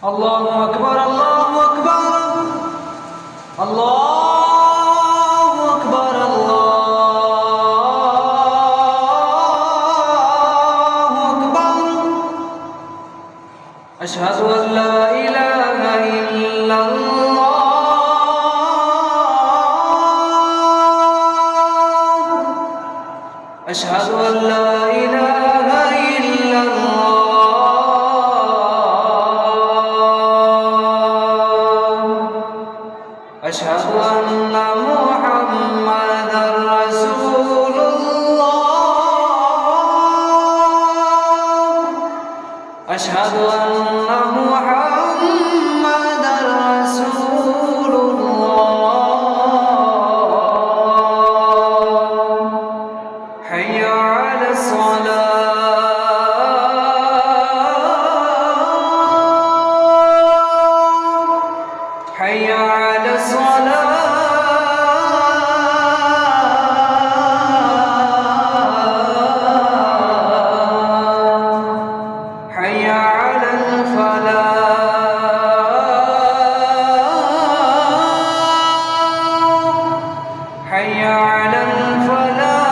আল্লাহু আকবার, আল্লাহু আকবার, আল্লাহু আকবার, আল্লাহু আকবার। আশহাদু আল লা ইলাহা ইল্লাল্লাহ, আশহাদু আল লা ইলাহা ইল্লাল্লাহ, أشهد أن محمدًا رسول الله، أشهد أن محمدًا رسول الله، حي على الصلاة، حي على الصلاة، حي على الفلاح، حي على الفلاح.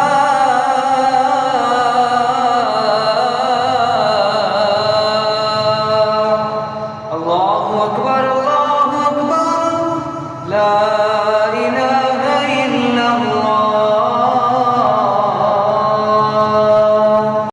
الله أكبر.